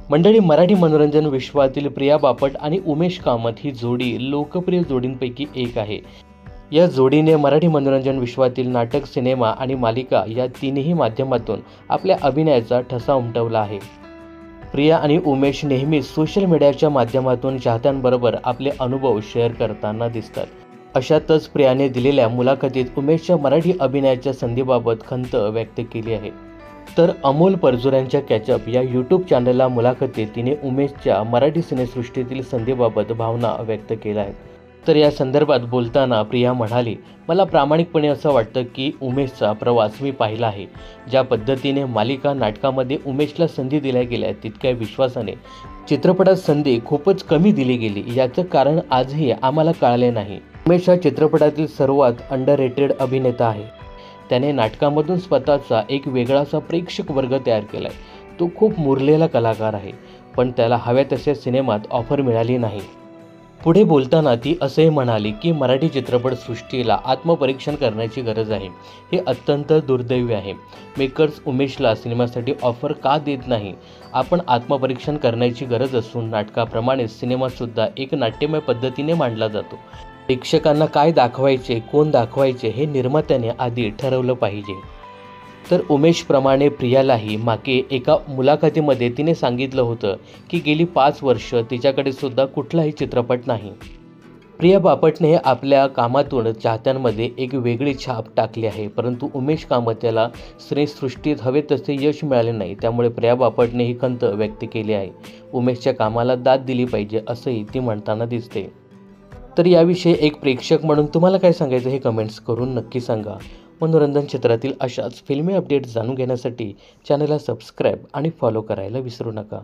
मंडळी, मराठी मनोरंजन विश्वातील प्रिया बापट आणि उमेश कामत ही जोडी लोकप्रिय जोडींपैकी एक आहे. या जोडीने मराठी मनोरंजन विश्वातील नाटक, सिनेमा आणि मालिका या तिन्ही माध्यमातून आपल्या अभिनयाचा ठसा उमटवला आहे. प्रिया आणि उमेश नेहमीच सोशल मीडियाच्या माध्यमातून चाहत्यांबरोबर आपले अनुभव शेअर करताना दिसतात. अशातच प्रियाने दिलेल्या मुलाखतीत उमेशच्या मराठी अभिनयाच्या संधीबाबत खंत व्यक्त केली आहे. तर अमोल परजुऱ्यांच्या कॅचअप या यूट्यूब चॅनलला मुलाखतीत तिने उमेशच्या मराठी सिनेसृष्टीतील संधीबाबत भावना व्यक्त केल्या आहेत. तर या संदर्भात बोलताना प्रिया म्हणाली, मला प्रामाणिकपणे असं वाटतं की उमेशचा प्रवास मी पाहिला आहे. ज्या पद्धतीने मालिका, नाटकामध्ये उमेशला संधी दिल्या गेल्या तितक्या विश्वासाने चित्रपटात संधी खूपच कमी दिली गेली. याचं कारण आजही आम्हाला कळले नाही. उमेश हा चित्रपटातील सर्वात अंडररेटेड अभिनेता आहे. त्याने नाटकामधून स्वतःचा एक वेगळासा प्रेक्षक वर्ग तयार केला आहे. तो खूप मुरलेला कलाकार आहे, पण त्याला हव्या तशा सिनेमात ऑफर मिळाली नाही. पुढे बोलताना ती असेही म्हणाली की मराठी चित्रपटसृष्टीला आत्मपरीक्षण करण्याची गरज आहे. हे अत्यंत दुर्दैवी आहे. मेकर्स उमेशला सिनेमासाठी ऑफर का देत नाही? आपण आत्मपरीक्षण करण्याची गरज असून नाटकाप्रमाणेच सिनेमासुद्धा एक नाट्यमय पद्धतीने मांडला जातो. प्रेक्षकांना काय दाखवायचे, कोण दाखवायचे हे निर्मात्याने आधी ठरवलं पाहिजे. तर उमेशप्रमाणे प्रियालाही मागे एका मुलाखतीमध्ये तिने सांगितलं होतं की गेली 5 वर्ष तिच्याकडे सुद्धा कुठलाही चित्रपट नाही. प्रिया बापटने आपल्या कामातून चाहत्यांमध्ये एक वेगळी छाप टाकली आहे. परंतु उमेश कामत याला सिनेसृष्टीत हवे तसे यश मिळाले नाही. त्यामुळे प्रिया बापटने ही खंत व्यक्त केली आहे. उमेशच्या कामाला दाद दिली पाहिजे असंही ती म्हणताना दिसते. तर याविषयी एक प्रेक्षक म्हणून तुम्हाला काय सांगायचं हे कमेंट्स करून नक्की सांगा. मनोरंजन क्षेत्रातील अशाच फिल्मी अपडेट्स जाणून घेण्यासाठी चॅनलला सबस्क्राईब आणि फॉलो करायला विसरू नका.